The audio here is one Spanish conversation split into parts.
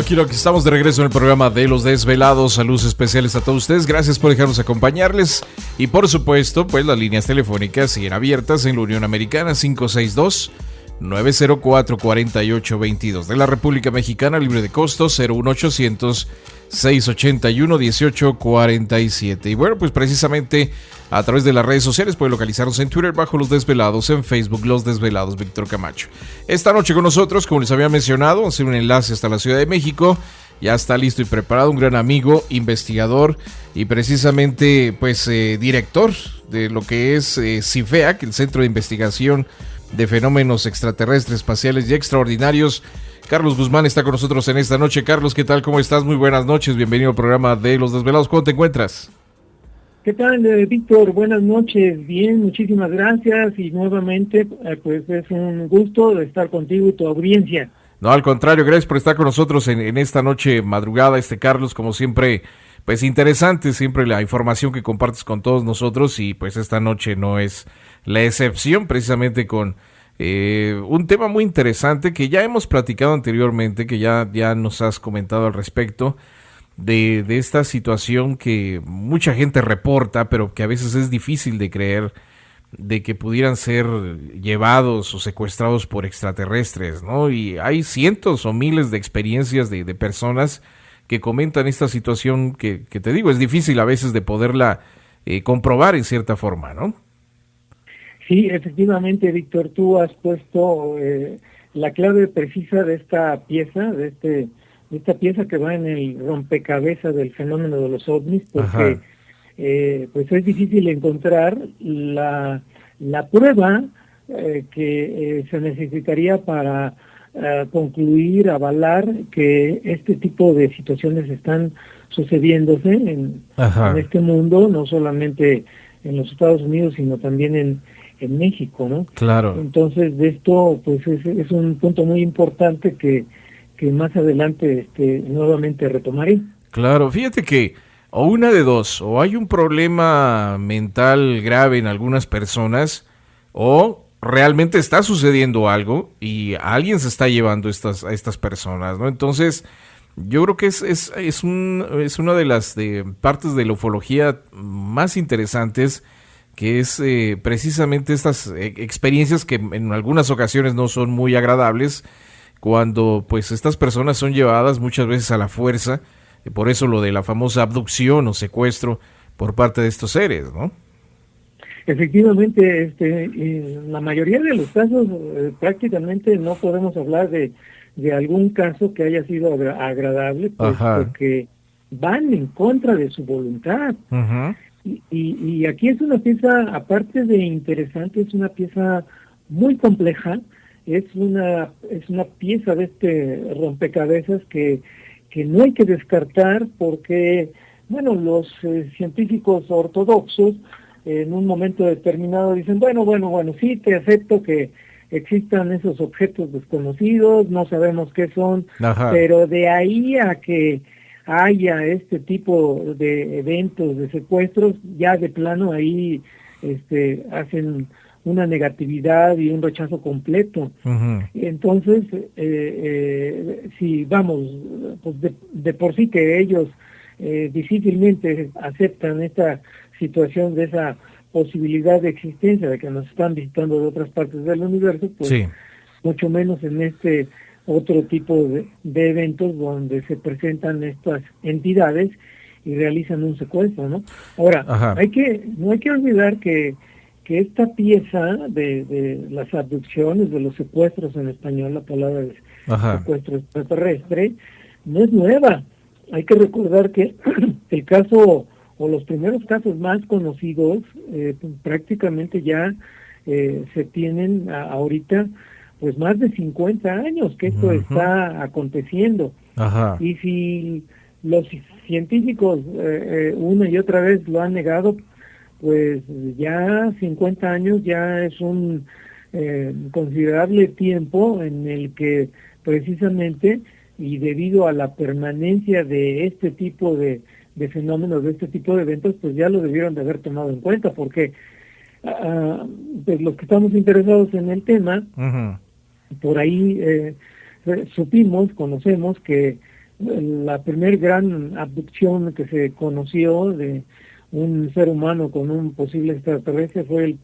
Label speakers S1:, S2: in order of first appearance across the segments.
S1: Quiero que estamos de regreso en el programa de Los Desvelados. Saludos especiales a todos ustedes. Gracias por dejarnos acompañarles. Y por supuesto, pues las líneas telefónicas siguen abiertas en la Unión Americana 562-904-4822. De la República Mexicana, libre de costo, 01800 681-1847. Y bueno, pues precisamente a través de las redes sociales puede localizarnos en Twitter bajo Los Desvelados, en Facebook Los Desvelados Víctor Camacho. Esta noche con nosotros, como les había mencionado, hacer un enlace hasta la Ciudad de México. Ya está listo y preparado un gran amigo, investigador y precisamente pues director de lo que es CIFEAC, el Centro de Investigación de Fenómenos Extraterrestres, Espaciales y Extraordinarios. Carlos Guzmán está con nosotros en esta noche. Carlos, ¿qué tal? ¿Cómo estás? Muy buenas noches. Bienvenido al programa de Los Desvelados. ¿Cómo te encuentras?
S2: ¿Qué tal, Víctor? Buenas noches. Bien, muchísimas gracias. Y nuevamente, pues es un gusto estar contigo y tu audiencia.
S1: No, al contrario, gracias por estar con nosotros en esta noche madrugada, Carlos, como siempre, pues interesante siempre la información que compartes con todos nosotros y pues esta noche no es la excepción, precisamente con un tema muy interesante que ya hemos platicado anteriormente, que ya nos has comentado al respecto de esta situación que mucha gente reporta, pero que a veces es difícil de creer, de que pudieran ser llevados o secuestrados por extraterrestres, ¿no? Y hay cientos o miles de experiencias de personas que comentan esta situación que te digo, es difícil a veces de poderla comprobar en cierta forma, ¿no?
S2: Sí, efectivamente, Víctor, tú has puesto la clave precisa de esta pieza, de esta pieza que va en el rompecabezas del fenómeno de los ovnis, porque pues es difícil encontrar la prueba que se necesitaría para concluir, avalar que este tipo de situaciones están sucediéndose en este mundo, no solamente en los Estados Unidos, sino también en México, ¿no?
S1: Claro.
S2: Entonces, de esto, pues es un punto muy importante que más adelante nuevamente retomaré.
S1: Claro, fíjate que o una de dos, o hay un problema mental grave en algunas personas, o realmente está sucediendo algo y alguien se está llevando a estas personas, ¿no? Entonces, yo creo que es una de las partes de la ufología más interesantes, que es precisamente estas experiencias que en algunas ocasiones no son muy agradables, cuando pues estas personas son llevadas muchas veces a la fuerza, y por eso lo de la famosa abducción o secuestro por parte de estos seres, ¿no?
S2: Efectivamente, en la mayoría de los casos prácticamente no podemos hablar de algún caso que haya sido agradable, pues, porque van en contra de su voluntad. Y aquí es una pieza, aparte de interesante, es una pieza muy compleja, es una pieza de este rompecabezas que no hay que descartar porque, bueno, los científicos ortodoxos en un momento determinado dicen, bueno, sí, te acepto que existan esos objetos desconocidos, no sabemos qué son, pero de ahí a que haya este tipo de eventos, de secuestros, ya de plano ahí hacen una negatividad y un rechazo completo. Entonces, si vamos, pues de por sí que ellos difícilmente aceptan esta situación de esa posibilidad de existencia de que nos están visitando de otras partes del universo, pues mucho menos en este otro tipo de eventos donde se presentan estas entidades y realizan un secuestro, ¿no? Ahora, no hay que olvidar que esta pieza de las abducciones, de los secuestros en español, la palabra es secuestro extraterrestre, no es nueva. Hay que recordar que el caso o los primeros casos más conocidos prácticamente ya se tienen ahorita pues más de 50 años que esto está aconteciendo. Y si los científicos una y otra vez lo han negado, pues ya 50 años ya es un considerable tiempo en el que precisamente, y debido a la permanencia de este tipo de fenómenos, de este tipo de eventos, pues ya lo debieron de haber tomado en cuenta, porque pues los que estamos interesados en el tema, por ahí conocemos que la primer gran abducción que se conoció de un ser humano con un posible extraterrestre fue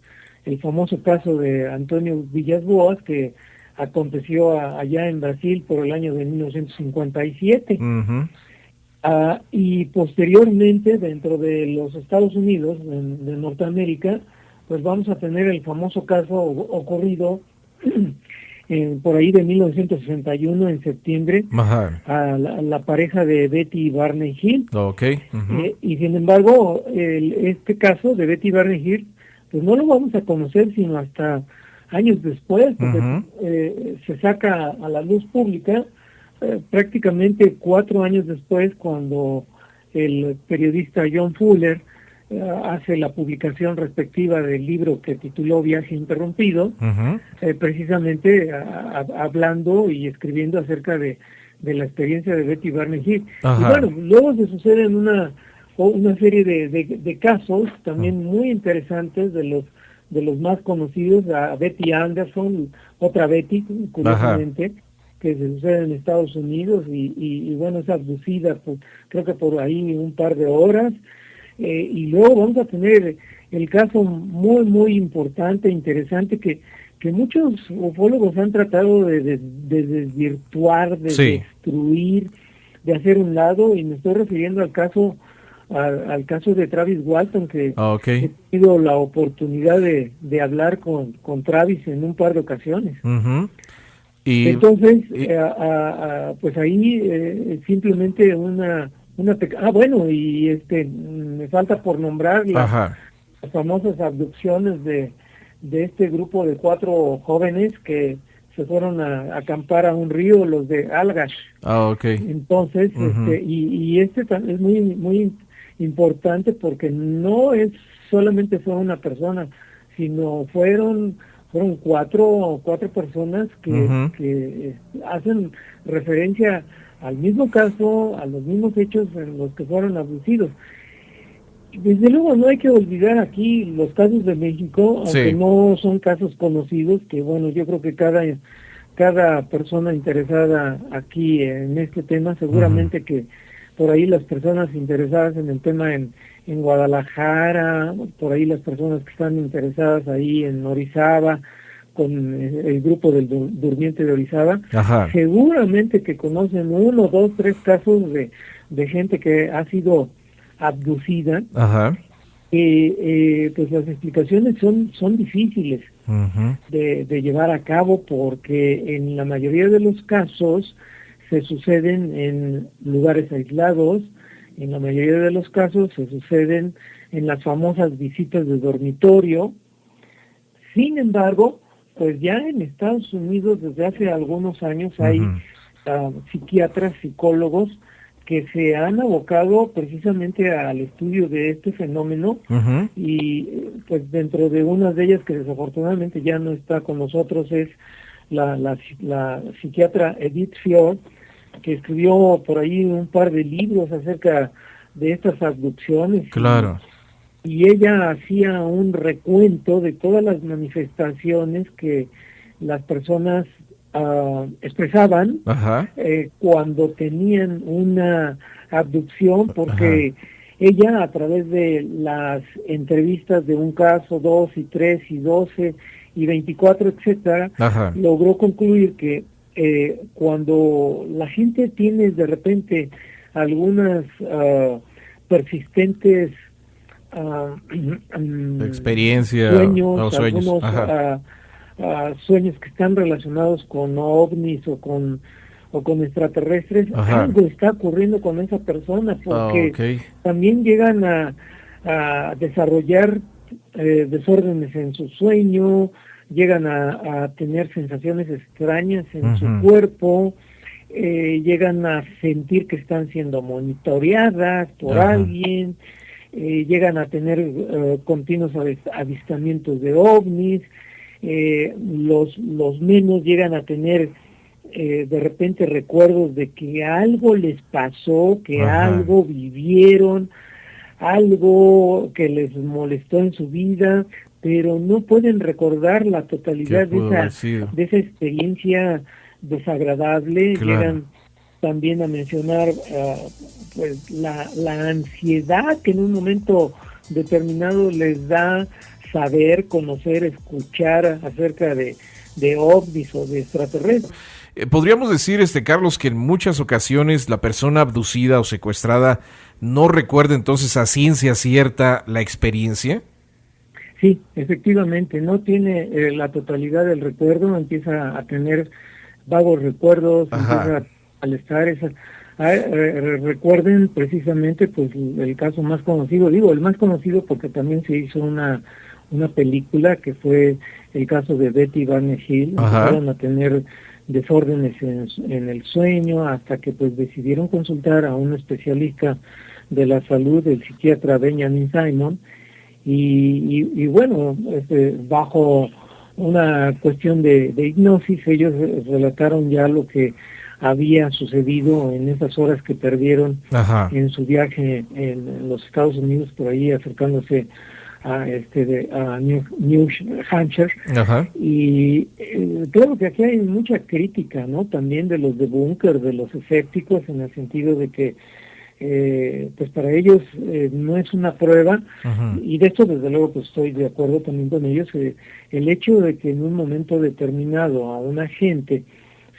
S2: el famoso caso de Antonio Villas-Boas, que aconteció allá en Brasil por el año de 1957. Y posteriormente, dentro de los Estados Unidos, de Norteamérica, pues vamos a tener el famoso caso ocurrido por ahí de 1961, en septiembre, a la pareja de Betty y Barney Hill. Y sin embargo, este caso de Betty y Barney Hill, pues no lo vamos a conocer sino hasta años después, porque se saca a la luz pública prácticamente 4 años después, cuando el periodista John Fuller hace la publicación respectiva del libro que tituló Viaje Interrumpido, precisamente hablando y escribiendo acerca de la experiencia de Betty Barney Hill. Y bueno, luego se suceden una serie de casos también muy interesantes, de los más conocidos, a Betty Anderson, otra Betty, curiosamente, que se sucede en Estados Unidos y bueno, es abducida creo que por ahí un par de horas. Y luego vamos a tener el caso muy, muy importante, interesante, que muchos ufólogos han tratado de desvirtuar, de destruir, de hacer un lado, y me estoy refiriendo al caso de Travis Walton, que he tenido la oportunidad de hablar con Travis en un par de ocasiones. Entonces, pues ahí simplemente bueno, y me falta por nombrar las famosas abducciones de este grupo de 4 jóvenes que se fueron a acampar a un río, los de Algash. Entonces, y es muy, muy importante, porque no es solamente fue una persona, sino fueron 4 personas que hacen referencia al mismo caso, a los mismos hechos en los que fueron abducidos. Desde luego no hay que olvidar aquí los casos de México, aunque no son casos conocidos, que bueno, yo creo que cada persona interesada aquí en este tema, seguramente que por ahí las personas interesadas en el tema en Guadalajara, por ahí las personas que están interesadas ahí en Orizaba, con el grupo del Durmiente de Orizaba, seguramente que conocen 1, 2, 3 casos de gente que ha sido abducida. Pues las explicaciones son difíciles de llevar a cabo, porque en la mayoría de los casos se suceden en lugares aislados, en la mayoría de los casos se suceden en las famosas visitas de dormitorio. Sin embargo, pues ya en Estados Unidos desde hace algunos años hay psiquiatras, psicólogos que se han abocado precisamente al estudio de este fenómeno, y pues dentro de una de ellas, que desafortunadamente ya no está con nosotros, es la psiquiatra Edith Fior, que escribió por ahí un par de libros acerca de estas abducciones. Y ella hacía un recuento de todas las manifestaciones que las personas expresaban cuando tenían una abducción, porque ella, a través de las entrevistas de un caso, 2 y 3 y 12 y 24, etcétera, logró concluir que cuando la gente tiene de repente algunas persistentes
S1: experiencia,
S2: sueños, sueños que están relacionados con ovnis o con extraterrestres, algo está ocurriendo con esa persona, porque también llegan a desarrollar desórdenes en su sueño, llegan a tener sensaciones extrañas en su cuerpo, llegan a sentir que están siendo monitoreadas por alguien, llegan a tener continuos avistamientos de ovnis, los menos llegan a tener de repente recuerdos de que algo les pasó, que algo vivieron, algo que les molestó en su vida, pero no pueden recordar la totalidad de esa experiencia desagradable. Claro. Llegan también a mencionar pues la ansiedad que en un momento determinado les da saber, conocer, escuchar acerca de ovnis o de extraterrestres.
S1: ¿Podríamos decir, Carlos, que en muchas ocasiones la persona abducida o secuestrada no recuerda entonces a ciencia cierta la experiencia?
S2: Sí, efectivamente, no tiene la totalidad del recuerdo, empieza a tener vagos recuerdos, empieza a estar recuerden precisamente pues el caso más conocido, digo el más conocido porque también se hizo una película que fue el caso de Betty Barney Hill. Empezaron a tener desórdenes en el sueño hasta que pues decidieron consultar a un especialista de la salud, el psiquiatra Benjamin Simon, y bueno, bajo una cuestión de hipnosis ellos relataron ya lo que había sucedido en esas horas que perdieron en su viaje en los Estados Unidos, por ahí acercándose a New Hampshire. Y claro que aquí hay mucha crítica, ¿no? También de los debunker, de los escépticos, en el sentido de que pues para ellos no es una prueba, y de esto desde luego pues estoy de acuerdo también con ellos. El hecho de que en un momento determinado a una gente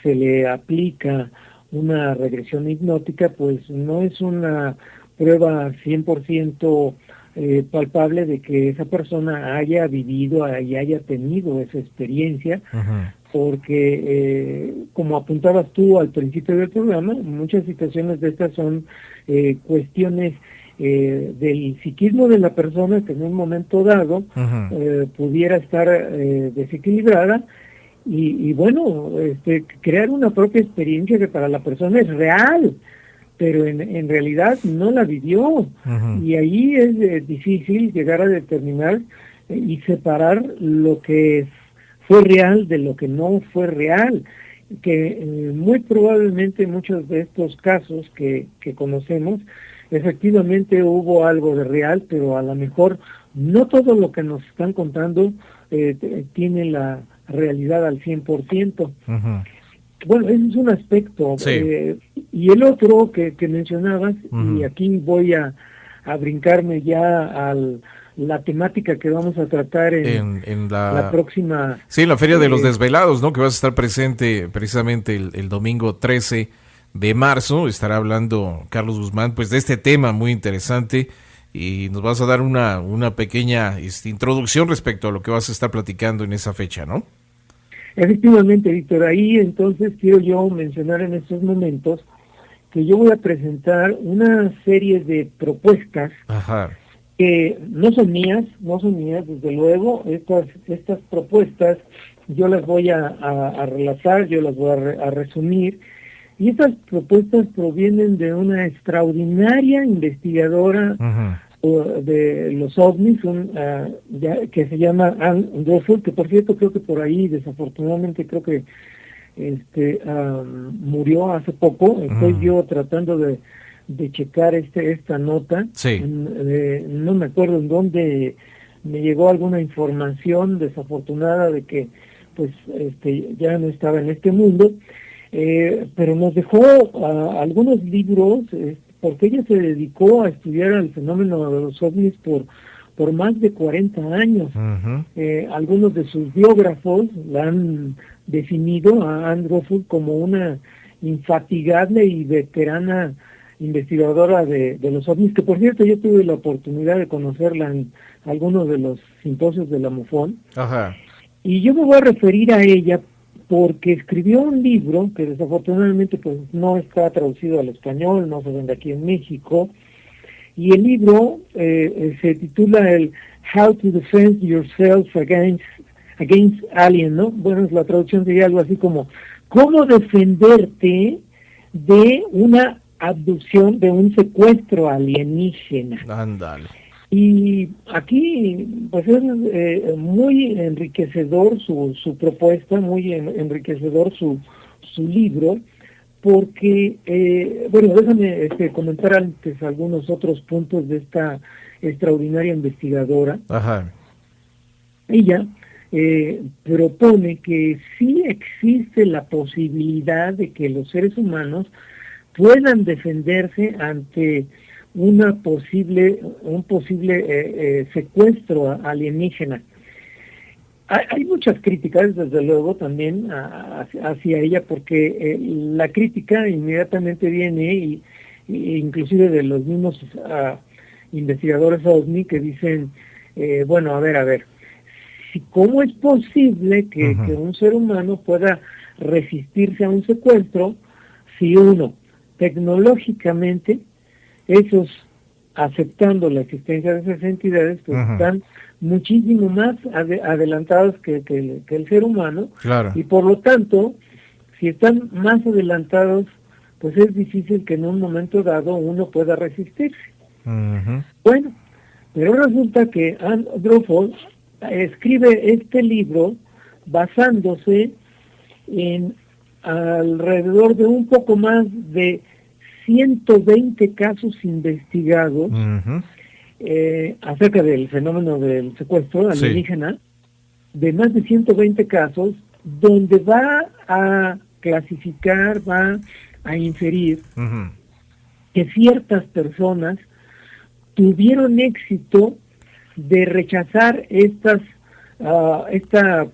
S2: se le aplica una regresión hipnótica, pues no es una prueba 100% palpable de que esa persona haya vivido y haya tenido esa experiencia, porque como apuntabas tú al principio del programa, muchas situaciones de estas son cuestiones del psiquismo de la persona que en un momento dado pudiera estar desequilibrada, y bueno, crear una propia experiencia que para la persona es real, pero en realidad no la vivió. Y ahí es difícil llegar a determinar y separar lo que fue real de lo que no fue real, que muy probablemente muchos de estos casos que conocemos, efectivamente hubo algo de real, pero a lo mejor no todo lo que nos están contando tiene la realidad al 100%. Bueno, ese es un aspecto. Y el otro que mencionabas, y aquí voy a brincarme ya a la temática que vamos a tratar en la próxima...
S1: Sí, en la Feria de los Desvelados, ¿no? Que vas a estar presente precisamente el domingo 13 de marzo. Estará hablando Carlos Guzmán pues de este tema muy interesante, y nos vas a dar una pequeña introducción respecto a lo que vas a estar platicando en esa fecha, ¿no?
S2: Efectivamente, Víctor, ahí entonces quiero yo mencionar en estos momentos que yo voy a presentar una serie de propuestas que no son mías, desde luego. Estas propuestas yo las voy a relatar, yo las voy a resumir, y estas propuestas provienen de una extraordinaria investigadora de los ovnis, que se llama Anne Druffel, que por cierto creo que por ahí desafortunadamente creo que murió hace poco. Estoy yo tratando de checar esta nota. No me acuerdo en dónde me llegó alguna información desafortunada de que pues ya no estaba en este mundo, pero nos dejó algunos libros, porque ella se dedicó a estudiar el fenómeno de los ovnis por más de 40 años. Algunos de sus biógrafos la han definido a Anne Druffel como una infatigable y veterana investigadora de los ovnis, que por cierto yo tuve la oportunidad de conocerla en algunos de los simposios de la MUFON. Y yo me voy a referir a ella porque escribió un libro que desafortunadamente pues no está traducido al español, no se vende aquí en México, y el libro se titula el How to Defend Yourself Against Alien, ¿no? Bueno, la traducción sería algo así como ¿cómo defenderte de una abducción, de un secuestro alienígena?
S1: Ándale.
S2: Y aquí pues es muy enriquecedor su propuesta, muy enriquecedor su libro, porque, bueno, déjame comentar antes algunos otros puntos de esta extraordinaria investigadora.
S1: Ajá.
S2: Ella propone que sí existe la posibilidad de que los seres humanos puedan defenderse ante un posible secuestro alienígena. Hay muchas críticas, desde luego, también hacia ella, porque la crítica inmediatamente viene, y inclusive de los mismos investigadores OVNI, que dicen, bueno, a ver, ¿cómo es posible que un ser humano pueda resistirse a un secuestro si uno, tecnológicamente, esos, aceptando la existencia de esas entidades, pues están muchísimo más adelantados que el ser humano,
S1: claro.
S2: Y por lo tanto, si están más adelantados, pues es difícil que en un momento dado uno pueda resistirse. Bueno, pero resulta que Anne Droffel escribe este libro basándose en alrededor de un poco más de 120 casos investigados acerca del fenómeno del secuestro alienígena, de más de 120 casos, donde va a clasificar, va a inferir que ciertas personas tuvieron éxito de rechazar esta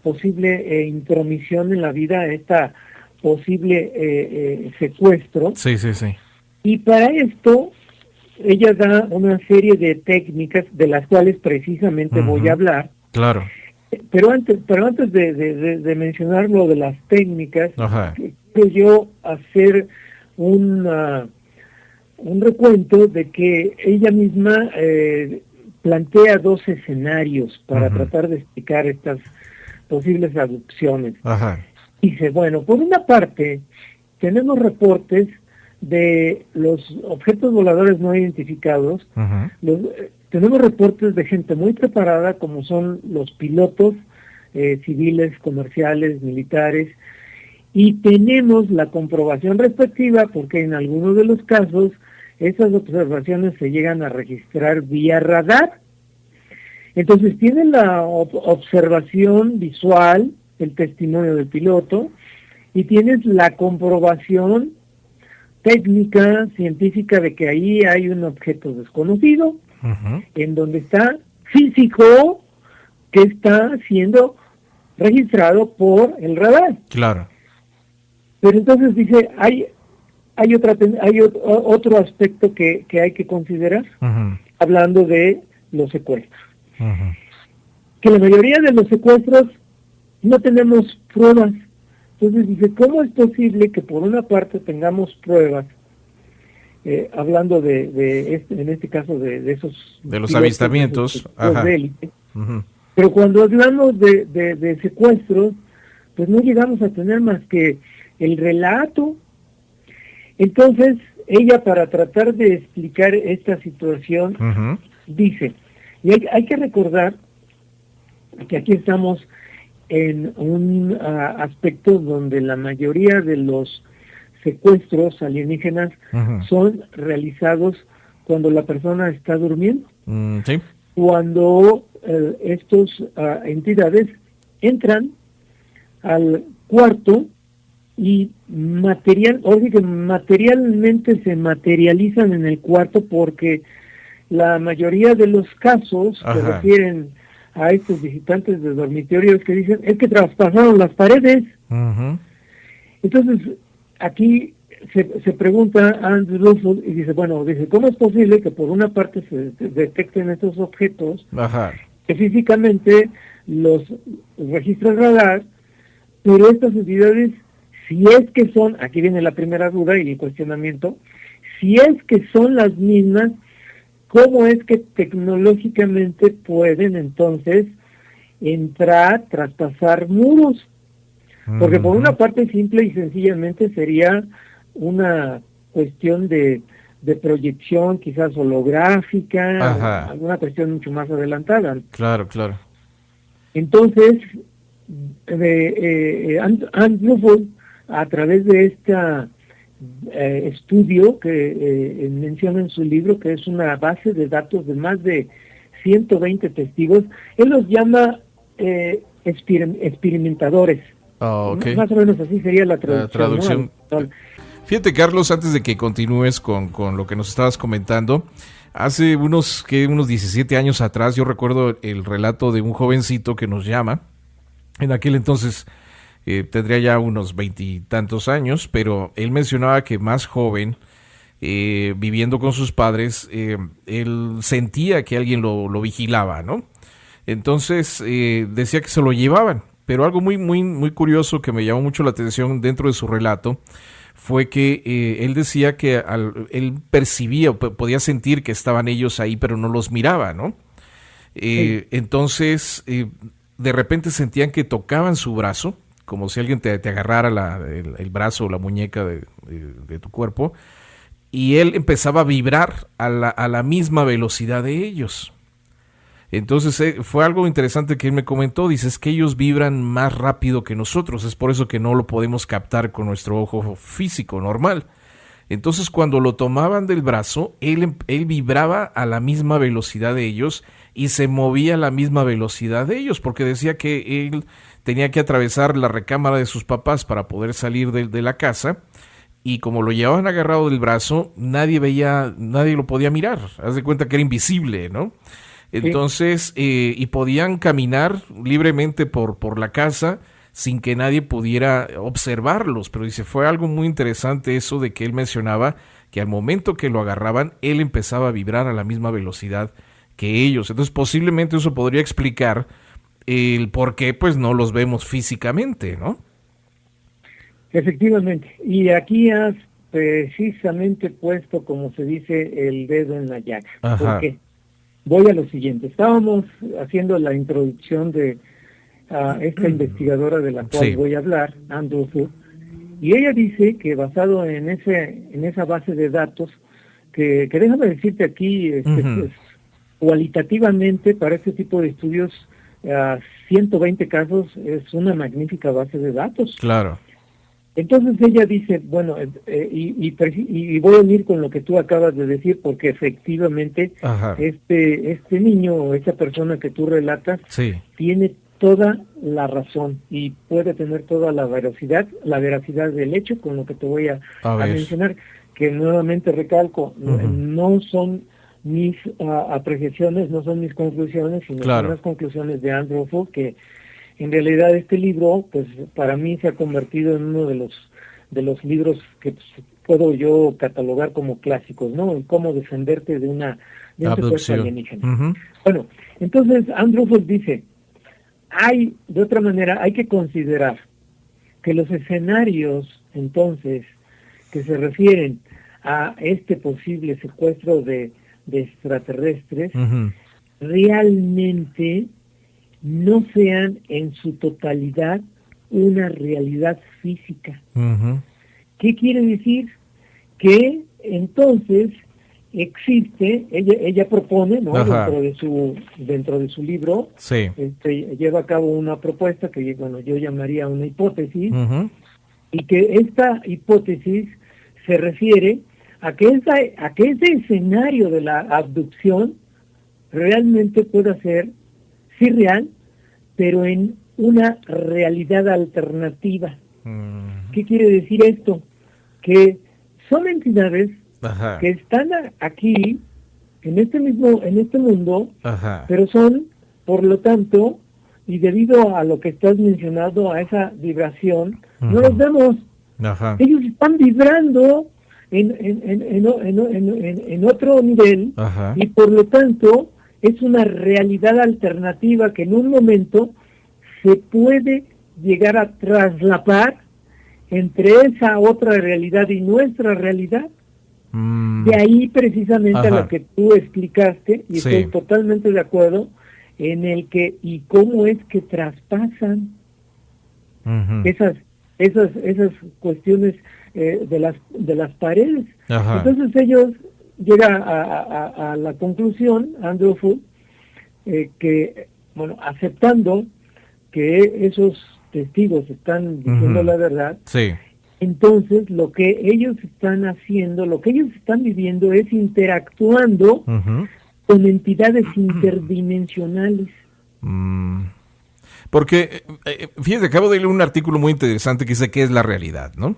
S2: posible intromisión en la vida, esta posible secuestro.
S1: Sí.
S2: Y para esto, ella da una serie de técnicas de las cuales precisamente voy a hablar.
S1: Claro.
S2: Pero antes de mencionar lo de las técnicas, quiero yo hacer un recuento de que ella misma plantea dos escenarios para tratar de explicar estas posibles abducciones. Dice, bueno, por una parte, tenemos reportes de los objetos voladores no identificados. Tenemos reportes de gente muy preparada, como son los pilotos civiles, comerciales, militares, y tenemos la comprobación respectiva, porque en algunos de los casos esas observaciones se llegan a registrar vía radar. Entonces tienen la observación visual, el testimonio del piloto, y tienes la comprobación técnica, científica, de que ahí hay un objeto desconocido, en donde está físico, que está siendo registrado por el radar.
S1: Claro.
S2: Pero entonces dice, hay otro aspecto que hay que considerar, hablando de los secuestros. Que la mayoría de los secuestros no tenemos pruebas. Entonces dice, ¿cómo es posible que por una parte tengamos pruebas, hablando en este caso de esos...
S1: De los avistamientos.
S2: De élite, pero cuando hablamos de secuestros, pues no llegamos a tener más que el relato. Entonces, ella, para tratar de explicar esta situación, dice, y hay que recordar que aquí estamos en un aspecto donde la mayoría de los secuestros alienígenas son realizados cuando la persona está durmiendo. Cuando estas entidades entran al cuarto y materialmente se materializan en el cuarto, porque la mayoría de los casos se refieren a estos visitantes de dormitorios que dicen, es que traspasaron las paredes. Entonces, aquí se pregunta a Andrew Russell y dice, ¿cómo es posible que por una parte se detecten estos objetos, que físicamente los registra el radar, pero estas entidades, si es que son, aquí viene la primera duda y el cuestionamiento, si es que son las mismas, ¿cómo es que tecnológicamente pueden entonces entrar, traspasar muros? Porque por una parte, simple y sencillamente sería una cuestión de de proyección, quizás holográfica, alguna cuestión mucho más adelantada.
S1: Claro, claro.
S2: Entonces, Andrew Ford, a través de este estudio que menciona en su libro, que es una base de datos de más de 120 testigos, él los llama experimentadores.
S1: Okay.
S2: Más o menos así sería la traducción.
S1: ¿No? Fíjate, Carlos, antes de que continúes con lo que nos estabas comentando, hace unos 17 años atrás yo recuerdo el relato de un jovencito que nos llama. En aquel entonces tendría ya unos 20 y tantos años, pero él mencionaba que más joven, viviendo con sus padres, él sentía que alguien lo vigilaba, ¿no? Entonces decía que se lo llevaban, pero algo muy curioso que me llamó mucho la atención dentro de su relato fue que él decía que él percibía, podía sentir que estaban ellos ahí, pero no los miraba, ¿no? Sí. Entonces, de repente sentían que tocaban su brazo, como si alguien te agarrara el brazo o la muñeca de tu cuerpo, y él empezaba a vibrar a la misma velocidad de ellos. Entonces fue algo interesante que él me comentó, dice, es que ellos vibran más rápido que nosotros, es por eso que no lo podemos captar con nuestro ojo físico normal. Entonces cuando lo tomaban del brazo, él vibraba a la misma velocidad de ellos y se movía a la misma velocidad de ellos, porque decía que él tenía que atravesar la recámara de sus papás para poder salir de la casa, y como lo llevaban agarrado del brazo, nadie lo podía mirar, haz de cuenta que era invisible, ¿no? Entonces, y podían caminar libremente por la casa sin que nadie pudiera observarlos, pero dice, fue algo muy interesante eso de que él mencionaba que al momento que lo agarraban, él empezaba a vibrar a la misma velocidad que ellos. Entonces, posiblemente eso podría explicar el por qué pues no los vemos físicamente, ¿no?
S2: Efectivamente, y aquí has precisamente puesto, como se dice, el dedo en la llaga. ¿Por qué? Voy a lo siguiente. Estábamos haciendo la introducción de esta investigadora de la cual voy a hablar, Andrew Ford, y ella dice que basado en esa base de datos, que déjame decirte aquí, pues, cualitativamente para este tipo de estudios, 120 casos es una magnífica base de datos.
S1: Claro.
S2: Entonces ella dice, bueno, y voy a unir con lo que tú acabas de decir, porque efectivamente este niño o esa persona que tú relatas tiene toda la razón y puede tener toda la veracidad del hecho con lo que te voy a mencionar, que nuevamente recalco, no son mis apreciaciones, no son mis conclusiones, sino son las conclusiones de Andrew Ford, que en realidad este libro, pues para mí se ha convertido en uno de los libros que puedo yo catalogar como clásicos, ¿no? En cómo defenderte de un secuestro alienígena. Bueno, entonces Andrew Ford dice, de otra manera, hay que considerar que los escenarios, entonces, que se refieren a este posible secuestro de extraterrestres, realmente no sean en su totalidad una realidad física. ¿Qué quiere decir? Que entonces existe, ella propone, ¿no? Dentro de su libro, lleva a cabo una propuesta que yo llamaría una hipótesis, y que esta hipótesis se refiere a que ese escenario de la abducción realmente pueda ser sí real, pero en una realidad alternativa. ¿Qué quiere decir esto? Que son entidades que están aquí, en este mundo, pero son, por lo tanto, y debido a lo que estás mencionando, a esa vibración, no los vemos. Ellos están vibrando en otro nivel, y por lo tanto es una realidad alternativa que en un momento se puede llegar a traslapar entre esa otra realidad y nuestra realidad. De ahí precisamente a lo que tú explicaste, y estoy totalmente de acuerdo, en el que y cómo es que traspasan esas cuestiones de las paredes. Entonces ellos llega a la conclusión, Andrew Fu, que, bueno, aceptando que esos testigos están diciendo la verdad,
S1: sí.
S2: Entonces lo que ellos están haciendo, lo que ellos están viviendo es interactuando con entidades interdimensionales.
S1: Porque, fíjate, acabo de leer un artículo muy interesante que dice qué es la realidad, ¿no?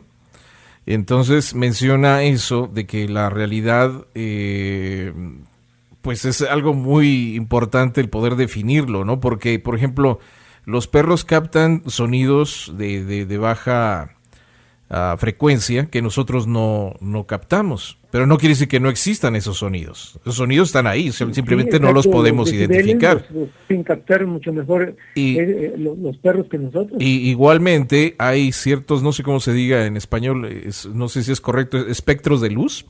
S1: Entonces menciona eso de que la realidad, pues es algo muy importante el poder definirlo, ¿no? Porque, por ejemplo, los perros captan sonidos de baja frecuencia que nosotros no captamos. Pero no quiere decir que no existan esos sonidos. Los sonidos están ahí, simplemente exacto, no los podemos identificar.
S2: Los pueden captar mucho mejor los perros que nosotros.
S1: Y igualmente hay ciertos, no sé cómo se diga en español, no sé si es correcto, espectros de luz,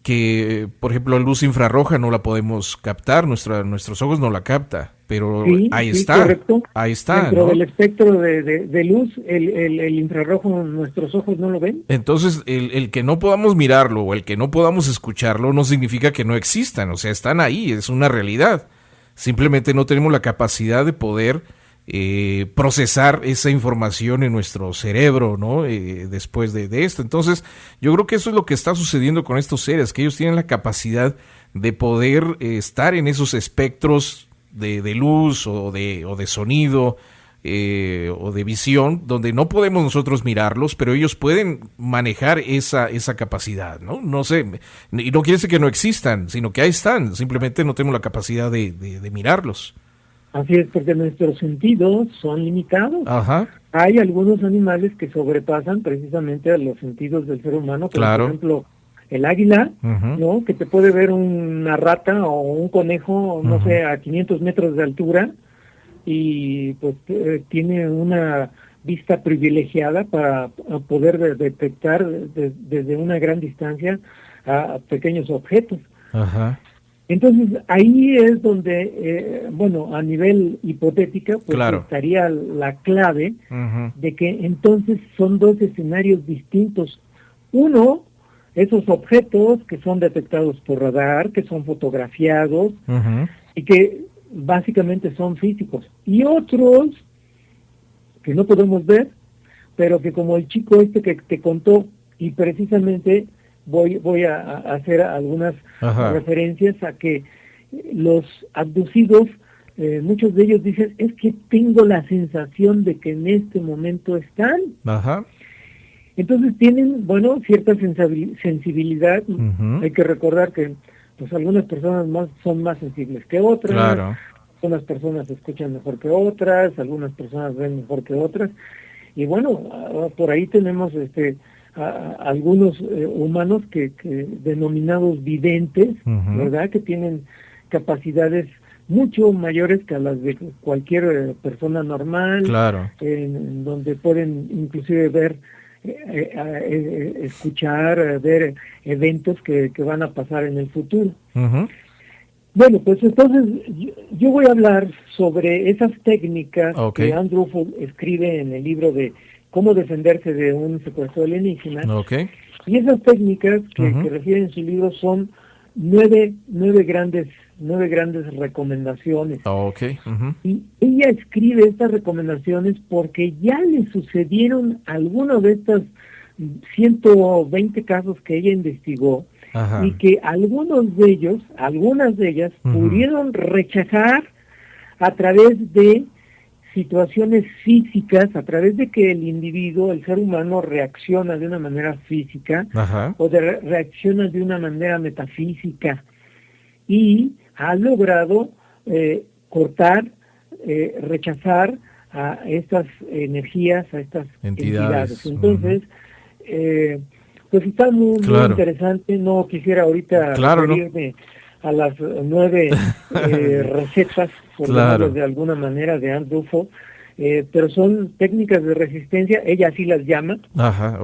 S1: que por ejemplo la luz infrarroja no la podemos captar, nuestros ojos no la capta, pero
S2: sí,
S1: ahí
S2: sí,
S1: está,
S2: correcto.
S1: Ahí está.
S2: Dentro
S1: ¿no?
S2: del espectro de luz, el infrarrojo nuestros ojos no lo ven.
S1: Entonces el que no podamos mirarlo o el que no podamos escucharlo no significa que no existan, o sea, están ahí, es una realidad, simplemente no tenemos la capacidad de poder procesar esa información en nuestro cerebro, ¿no? Después de esto. Entonces, yo creo que eso es lo que está sucediendo con estos seres, que ellos tienen la capacidad de poder estar en esos espectros de luz o de sonido o de visión, donde no podemos nosotros mirarlos, pero ellos pueden manejar esa capacidad, ¿no? No sé, y no quiere decir que no existan, sino que ahí están, simplemente no tenemos la capacidad de mirarlos.
S2: Así es, porque nuestros sentidos son limitados.
S1: Ajá.
S2: Hay algunos animales que sobrepasan precisamente a los sentidos del ser humano, como por ejemplo el águila, ¿no? Que te puede ver una rata o un conejo, no sé, a 500 metros de altura, y pues tiene una vista privilegiada para poder detectar desde una gran distancia a pequeños objetos.
S1: Ajá.
S2: Entonces, ahí es donde, bueno, a nivel hipotética, pues estaría la clave de que entonces son dos escenarios distintos. Uno, esos objetos que son detectados por radar, que son fotografiados y que básicamente son físicos. Y otros que no podemos ver, pero que como el chico este que te contó, y precisamente voy a hacer algunas referencias a que los abducidos, muchos de ellos dicen, es que tengo la sensación de que en este momento están. Entonces tienen, bueno, cierta sensibilidad. Hay que recordar que pues algunas personas son más sensibles que otras, algunas personas escuchan mejor que otras, algunas personas ven mejor que otras, y bueno, por ahí tenemos algunos humanos que denominados videntes, ¿verdad? Que tienen capacidades mucho mayores que a las de cualquier persona normal, en donde pueden inclusive ver, escuchar, ver eventos que van a pasar en el futuro. Bueno, pues entonces yo voy a hablar sobre esas técnicas que Andrew Fu escribe en el libro de Cómo defenderse de un secuestro alienígena. Y esas técnicas que refiere en su libro son nueve grandes recomendaciones. Y ella escribe estas recomendaciones porque ya le sucedieron algunos de estos 120 casos que ella investigó, y que algunas de ellas pudieron rechazar a través de situaciones físicas, a través de que el individuo, el ser humano, reacciona de una manera física o reacciona de una manera metafísica, y ha logrado cortar, rechazar a estas energías, a estas entidades. Entonces, pues está muy interesante. No quisiera ahorita referirme a las 9 recetas, por llamarlas de alguna manera, de Andrew Fu, pero son técnicas de resistencia, ella así las llama,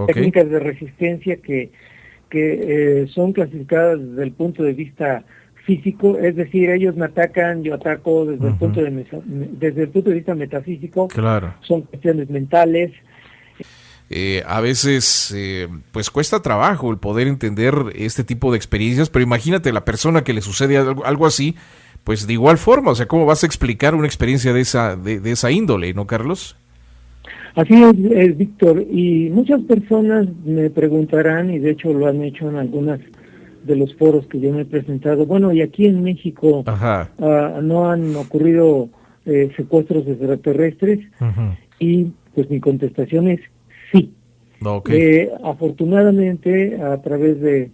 S2: técnicas de resistencia que son clasificadas desde el punto de vista físico, es decir, ellos me atacan, yo ataco desde el punto de vista metafísico, son cuestiones mentales.
S1: a veces pues cuesta trabajo el poder entender este tipo de experiencias, pero imagínate la persona que le sucede algo así, pues de igual forma, o sea, ¿cómo vas a explicar una experiencia de esa índole, no, Carlos?
S2: Así es, Víctor, y muchas personas me preguntarán, y de hecho lo han hecho en algunas de los foros que yo me he presentado, bueno, y aquí en México no han ocurrido secuestros extraterrestres, y pues mi contestación es sí.
S1: Okay.
S2: Afortunadamente, a través de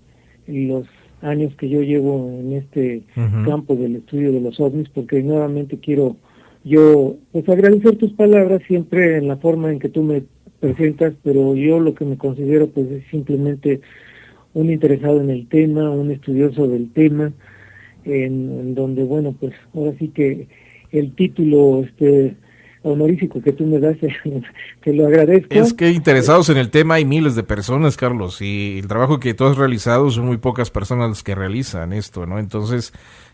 S2: los años que yo llevo en este campo del estudio de los ovnis, porque nuevamente quiero yo pues agradecer tus palabras siempre en la forma en que tú me presentas, pero yo lo que me considero pues es simplemente un interesado en el tema, un estudioso del tema, en donde bueno pues ahora sí que el título honorífico que tú me das te lo agradezco.
S1: Es que interesados en el tema hay miles de personas, Carlos, y el trabajo que tú has realizado son muy pocas personas las que realizan esto, ¿no? Entonces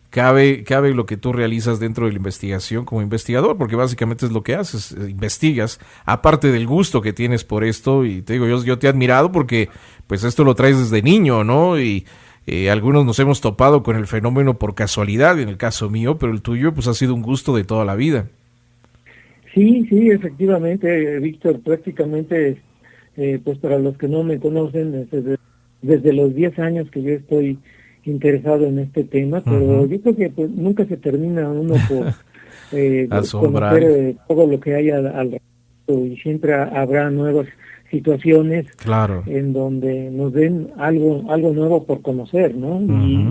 S1: cabe lo que tú realizas dentro de la investigación como investigador, porque básicamente es lo que haces, investigas, aparte del gusto que tienes por esto, y te digo, yo te he admirado porque pues esto lo traes desde niño, ¿no? Y algunos nos hemos topado con el fenómeno por casualidad, en el caso mío, pero el tuyo pues ha sido un gusto de toda la vida.
S2: Sí, efectivamente, Víctor, prácticamente, pues para los que no me conocen, desde los 10 años que yo estoy interesado en este tema, pero yo creo que pues, nunca se termina uno por conocer todo lo que hay al respecto, y siempre habrá nuevas situaciones en donde nos den algo nuevo por conocer, ¿no?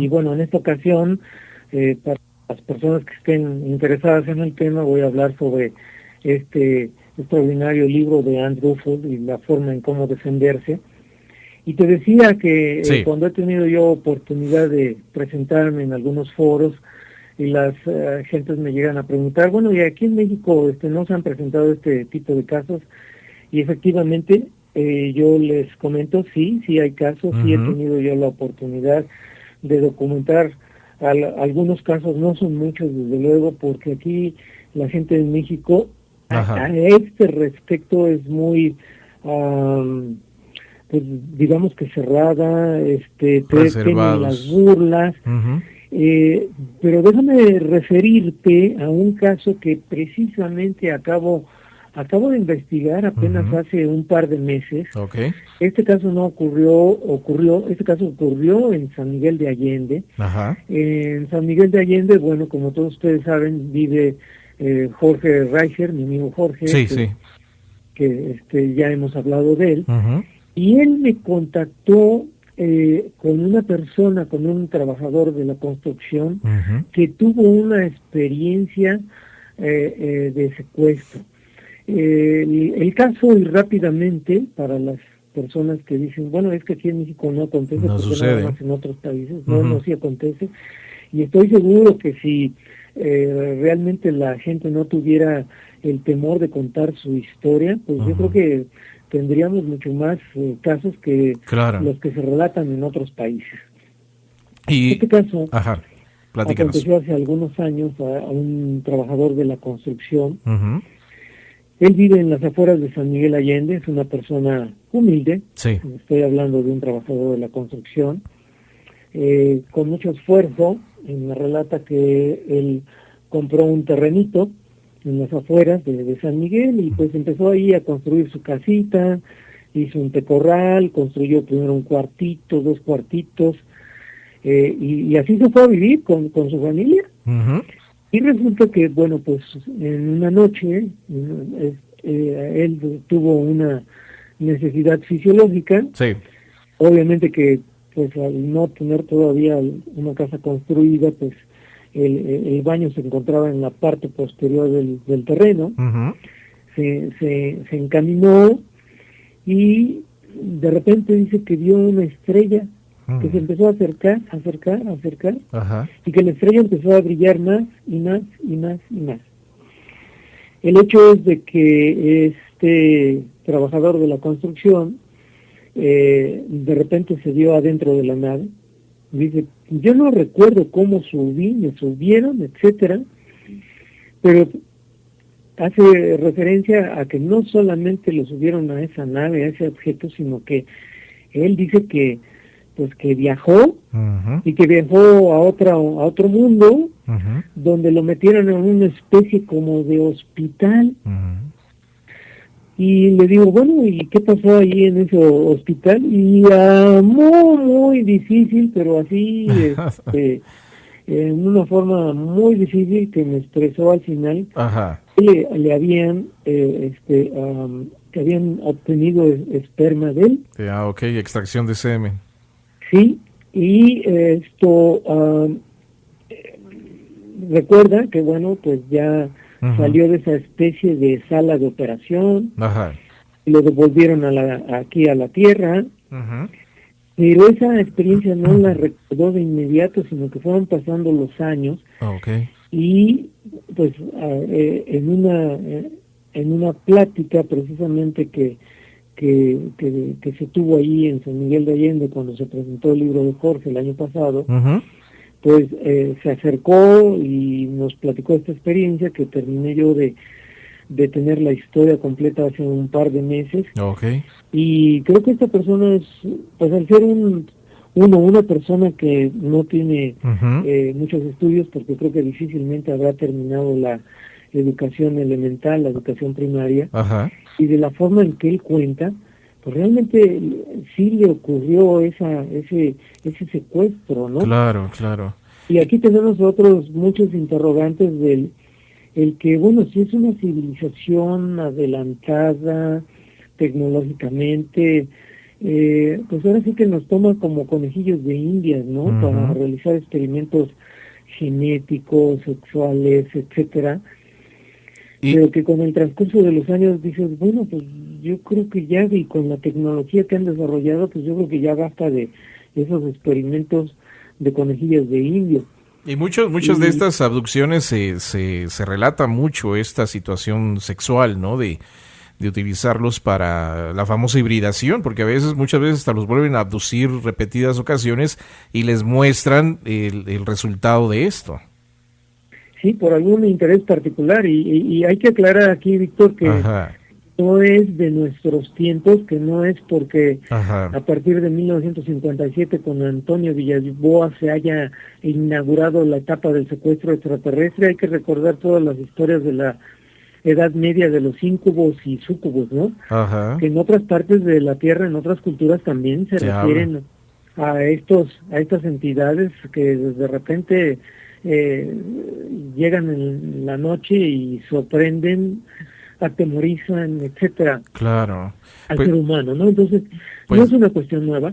S2: Y bueno, en esta ocasión, para las personas que estén interesadas en el tema, voy a hablar sobre este extraordinario libro de Andrew Ufo y la forma en cómo defenderse. Y te decía que cuando he tenido yo oportunidad de presentarme en algunos foros y las gentes me llegan a preguntar, bueno, y aquí en México no se han presentado este tipo de casos, y efectivamente yo les comento, sí hay casos, sí he tenido yo la oportunidad de documentar algunos casos, no son muchos desde luego, porque aquí la gente de México a este respecto es muy pues digamos que cerrada, tienen las burlas, pero déjame referirte a un caso que precisamente acabo de investigar apenas hace un par de meses. Este caso no ocurrió en San Miguel de Allende. En San Miguel de Allende, bueno, como todos ustedes saben, vive Jorge Reicher, mi amigo Jorge, que ya hemos hablado de él, y él me contactó con una persona, con un trabajador de la construcción, que tuvo una experiencia de secuestro. El caso, y rápidamente, para las personas que dicen, bueno, es que aquí en México no acontece,
S1: no
S2: porque
S1: sucede.
S2: Nada más en otros países, no, sí acontece, y estoy seguro que si realmente la gente no tuviera el temor de contar su historia, pues yo creo que tendríamos mucho más casos que los que se relatan en otros países.
S1: Y
S2: este caso
S1: platícanos.
S2: Aconteció hace algunos años a un trabajador de la construcción. Él vive en las afueras de San Miguel Allende, es una persona humilde, estoy hablando de un trabajador de la construcción, con mucho esfuerzo. Me relata que él compró un terrenito en las afueras de San Miguel y pues empezó ahí a construir su casita, hizo un tecorral, construyó primero un cuartito, 2 cuartitos, y así se fue a vivir con su familia. Y resulta que, bueno, pues en una noche él tuvo una necesidad fisiológica. Obviamente que pues al no tener todavía una casa construida, pues el baño se encontraba en la parte posterior del terreno. Se encaminó y de repente dice que vio una estrella que se empezó a acercar, y que la estrella empezó a brillar más y más y más y más. El hecho es de que este trabajador de la construcción de repente se vio adentro de la nave. Dice, yo no recuerdo cómo subí, me subieron, etcétera, pero hace referencia a que no solamente lo subieron a esa nave, a ese objeto, sino que él dice que pues que viajó y que viajó a otro mundo donde lo metieron en una especie como de hospital. Y le digo, bueno, ¿y qué pasó ahí en ese hospital? Y muy difícil, pero así en una forma muy difícil, que me expresó al final. Le habían que habían obtenido esperma de él.
S1: Ok, extracción de semen.
S2: Sí, y recuerda que bueno, pues ya salió de esa especie de sala de operación, y lo devolvieron aquí a la Tierra, pero esa experiencia no la recordó de inmediato, sino que fueron pasando los años, y pues en una plática precisamente que se tuvo ahí en San Miguel de Allende cuando se presentó el libro de Jorge el año pasado, pues se acercó y nos platicó esta experiencia que terminé yo de tener la historia completa hace un par de meses. Y creo que esta persona es, pues al ser una persona que no tiene muchos estudios, porque creo que difícilmente habrá terminado la educación elemental, la educación primaria, y de la forma en que él cuenta, pues realmente sí le ocurrió ese secuestro, ¿no?
S1: Claro.
S2: Y aquí tenemos otros muchos interrogantes el que, bueno, si es una civilización adelantada tecnológicamente, pues ahora sí que nos toma como conejillos de indias, ¿no? Para realizar experimentos genéticos, sexuales, etcétera. Pero que con el transcurso de los años dices, bueno, pues yo creo que ya, y con la tecnología que han desarrollado, pues yo creo que ya basta de esos experimentos de conejillas de indio.
S1: Y muchas de estas abducciones se relata mucho esta situación sexual, ¿no? De utilizarlos para la famosa hibridación, porque muchas veces hasta los vuelven a abducir repetidas ocasiones y les muestran el resultado de esto.
S2: Sí, por algún interés particular, y hay que aclarar aquí, Víctor, que no es de nuestros tiempos, que no es porque a partir de 1957 con Antonio Villaboa se haya inaugurado la etapa del secuestro extraterrestre. Hay que recordar todas las historias de la Edad Media de los íncubos y súcubos, ¿no? Que en otras partes de la Tierra, en otras culturas también se refieren a estas entidades que de repente llegan en la noche y sorprenden, atemorizan, etcétera, al ser humano, ¿no? Entonces, no es una cuestión nueva,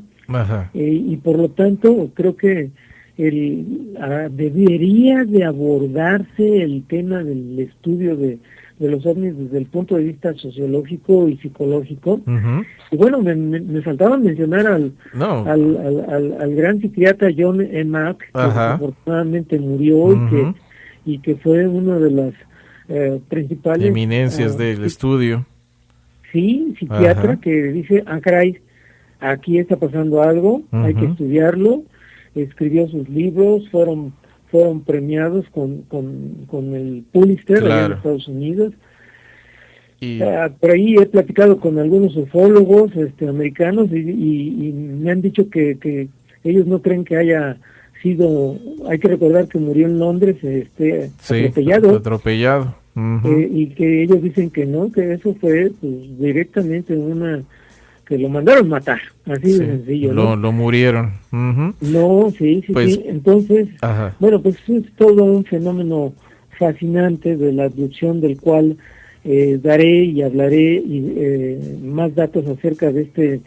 S2: y por lo tanto creo que debería de abordarse el tema del estudio de los ovnis desde el punto de vista sociológico y psicológico. Y bueno, me faltaba mencionar al gran psiquiatra John M. Mack, que afortunadamente murió y que fue uno de las principales
S1: eminencias del estudio.
S2: Sí, psiquiatra, que dice, caray, aquí está pasando algo, hay que estudiarlo. Escribió sus libros, fueron premiados con el Pulitzer allá en Estados Unidos. Por ahí he platicado con algunos ufólogos americanos y me han dicho que ellos no creen que haya sido, hay que recordar que murió en Londres
S1: atropellado.
S2: Y que ellos dicen que no, que eso fue pues, directamente que lo mandaron matar, así de sencillo, ¿no?
S1: Lo murieron.
S2: No, sí. Entonces, bueno, pues es todo un fenómeno fascinante de la abducción, del cual daré y hablaré más datos acerca de este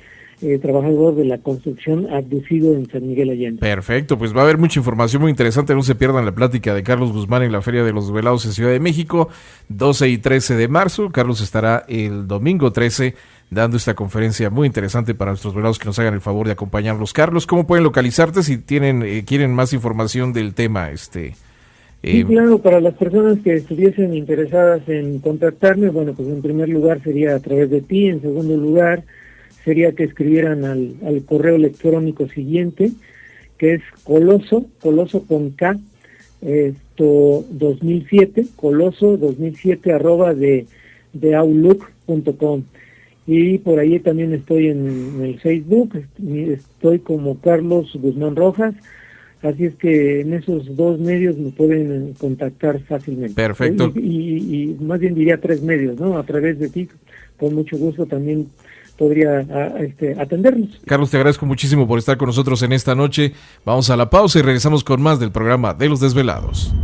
S2: trabajador de la construcción abducido en San Miguel Allende.
S1: Perfecto, pues va a haber mucha información muy interesante. No se pierdan la plática de Carlos Guzmán en la Feria de los Velados en Ciudad de México, 12 y 13 de marzo. Carlos estará el domingo 13 dando esta conferencia muy interesante para nuestros velados, que nos hagan el favor de acompañarlos. Carlos, ¿cómo pueden localizarte si quieren más información del tema?
S2: Sí, claro, para las personas que estuviesen interesadas en contactarme, bueno, pues en primer lugar sería a través de ti, en segundo lugar sería que escribieran al correo electrónico siguiente, que es coloso con K, coloso2007, coloso2007 de outlook.com. Y por ahí también estoy en el Facebook, estoy como Carlos Guzmán Rojas, así es que en esos dos medios me pueden contactar fácilmente.
S1: Perfecto.
S2: Y más bien diría 3 medios, ¿no? A través de ti, con mucho gusto también podría atendernos.
S1: Carlos, te agradezco muchísimo por estar con nosotros en esta noche. Vamos a la pausa y regresamos con más del programa de Los Desvelados.